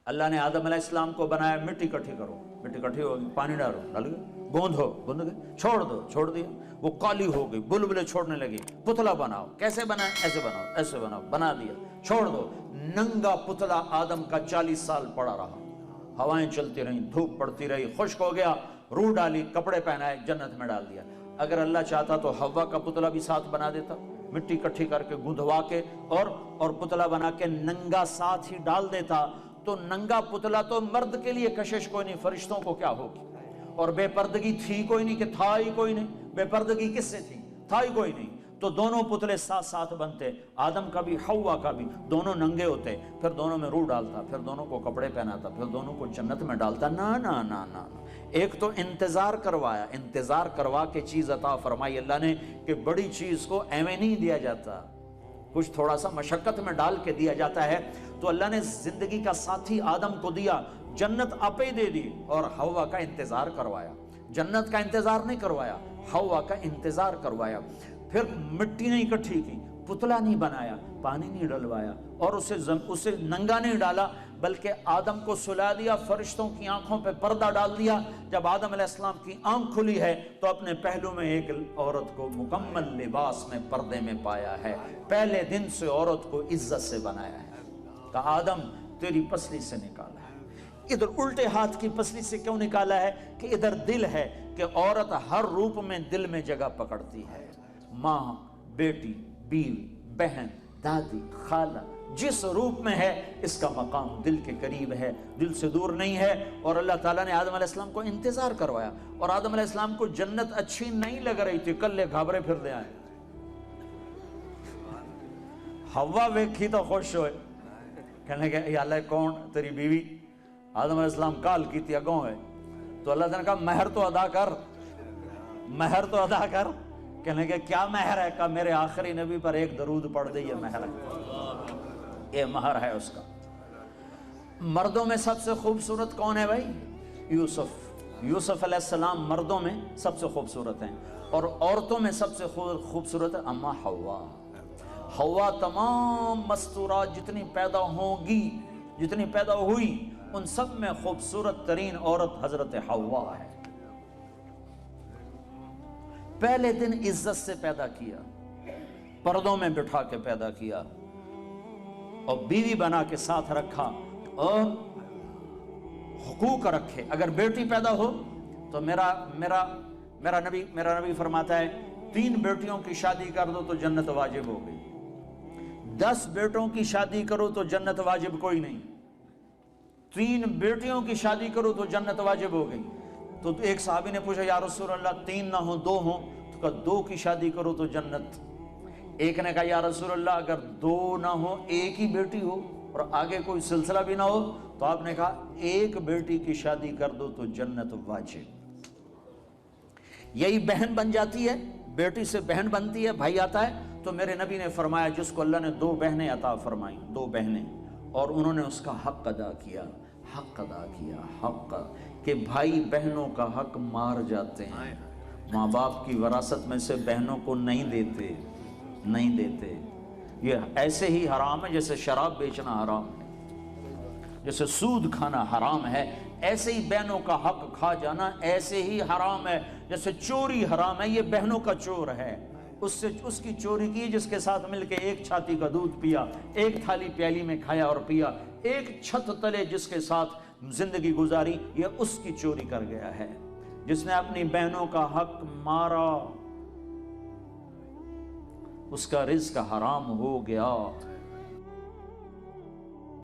اللہ نے آدم علیہ السلام کو بنایا، مٹی اکٹھی کرو، مٹی اکٹھی ہوگی، پانی ڈالو، ڈال گئے، گوندھو، گوندھ گئے، چھوڑ دو، چھوڑ دیا، وہ کالی ہو گئی، بلبلے چھوڑنے لگی، پتلا بناؤ، کیسے بنائے؟ ایسے بناؤ، ایسے بناؤ، بنا دیا، چھوڑ دو، ننگا پتلا آدم کا 40 سال پڑا رہا، ہوائیں چلتی رہیں، دھوپ پڑتی رہی، خشک ہو گیا، روح ڈالی، کپڑے پہنائے، جنت میں ڈال دیا۔ اگر اللہ چاہتا تو حوا کا پتلا بھی ساتھ بنا دیتا، مٹی اکٹھی کر کے گندھوا کے اور پتلا بنا کے ننگا ساتھ ہی ڈال دیتا، تو ننگا پتلا تو مرد کے لیے کشش کوئی نہیں، فرشتوں کو کیا ہوگی؟ اور بے پردگی تھی کوئی نہیں کہ تھا ہی کوئی نہیں، بے پردگی کس سے تھی؟ تھا ہی کوئی نہیں، تو دونوں پتلے ساتھ ساتھ بنتے، آدم کا بھی حوا کا بھی، دونوں ننگے ہوتے، پھر دونوں میں روح ڈالتا، پھر دونوں کو کپڑے پہناتا، پھر دونوں کو جنت میں ڈالتا۔ نا نا نا نا، ایک تو انتظار کروایا، انتظار کروا کے چیز عطا فرمائی اللہ نے کہ بڑی چیز کو ایویں نہیں دیا جاتا، کچھ تھوڑا سا مشقت میں ڈال کے دیا جاتا ہے۔ تو اللہ نے زندگی کا ساتھی آدم کو دیا، جنت آپ ہی دے دی، اور حوا کا انتظار کروایا، جنت کا انتظار نہیں کروایا، حوا کا انتظار کروایا۔ پھر مٹی نہیں اکٹھی کی، پتلا نہیں بنایا، پانی نہیں ڈلوایا، اور اسے ننگا نہیں ڈالا، بلکہ آدم کو سلا دیا، فرشتوں کی آنکھوں پہ پردہ ڈال دیا۔ جب آدم علیہ السلام کی آنکھ کھلی ہے تو اپنے پہلو میں ایک عورت کو مکمل لباس میں پردے میں پایا ہے۔ پہلے دن سے عورت کو عزت سے بنایا ہے، کہا آدم تیری پسلی سے نکالا ہے۔ ادھر الٹے ہاتھ کی پسلی سے کیوں نکالا ہے؟ کہ ادھر دل ہے، کہ عورت ہر روپ میں دل میں جگہ پکڑتی ہے، ماں، بیٹی، بیوی، بہن، دادی، خالہ، جس روپ میں ہے اس کا مقام دل کے قریب ہے، دل سے دور نہیں ہے۔ اور اللہ تعالیٰ نے آدم علیہ السلام کو انتظار کروایا، اور آدم علیہ السلام کو جنت اچھی نہیں لگ رہی تھی، کلے گھابرے پھر دے آئے، ہوا ویکھی تو خوش ہوئے، کہنے کہ یا اللہ کون تیری بیوی؟ آدم علیہ السلام کال کی تھی اگوں ہے، تو اللہ تعالیٰ نے کہا مہر تو ادا کر، مہر تو ادا کر۔ کہنے کہ کیا مہر ہے؟ کہا میرے آخری نبی پر ایک درود پڑھ دے، یہ مہر ہے، یہ مہر ہے اس کا۔ مردوں میں سب سے خوبصورت کون ہے بھائی؟ یوسف، یوسف علیہ السلام مردوں میں سب سے خوبصورت ہیں، اور عورتوں میں سب سے خوبصورت ہے اما حوا۔ حوا تمام مستورات جتنی پیدا ہوں گی، جتنی پیدا ہوئی، ان سب میں خوبصورت ترین عورت حضرت حوا ہے۔ پہلے دن عزت سے پیدا کیا، پردوں میں بٹھا کے پیدا کیا، اور بیوی بنا کے ساتھ رکھا، اور حقوق رکھے۔ اگر بیٹی پیدا ہو تو میرا نبی فرماتا ہے 3 بیٹیوں کی شادی کر دو تو جنت واجب ہو گئی، 10 بیٹوں کی شادی کرو تو جنت واجب کوئی نہیں، 3 بیٹیوں کی شادی کرو تو جنت واجب ہو گئی۔ تو ایک صحابی نے پوچھا یا رسول اللہ 3 نہ ہوں 2 ہوں؟ تو کہا 2 کی شادی کرو تو جنت۔ ایک نے کہا یا رسول اللہ اگر 2 نہ ہوں، ایک ہی بیٹی ہو اور آگے کوئی سلسلہ بھی نہ ہو، تو آپ نے کہا 1 بیٹی کی شادی کر دو تو جنت واجب۔ یہی بہن بن جاتی ہے، بیٹی سے بہن بنتی ہے، بھائی آتا ہے۔ تو میرے نبی نے فرمایا جس کو اللہ نے 2 بہنیں عطا فرمائیں، 2 بہنیں، اور انہوں نے اس کا حق ادا کیا، حق ادا کیا، حق، کہ بھائی بہنوں کا حق مار جاتے ہیں، ماں باپ کی وراثت میں سے بہنوں کو نہیں دیتے، نہیں دیتے۔ یہ ایسے ہی حرام ہے جیسے شراب بیچنا حرام ہے، جیسے سود کھانا حرام ہے، ایسے ہی بہنوں کا حق کھا جانا ایسے ہی حرام ہے، جیسے چوری حرام ہے۔ یہ بہنوں کا چور ہے، اس کی چوری کی جس کے ساتھ مل کے ایک چھاتی کا دودھ پیا، ایک تھالی پیالی میں کھایا اور پیا، ایک چھت تلے جس کے ساتھ زندگی گزاری، یہ اس کی چوری کر گیا ہے۔ جس نے اپنی بہنوں کا حق مارا اس کا رزق حرام ہو گیا۔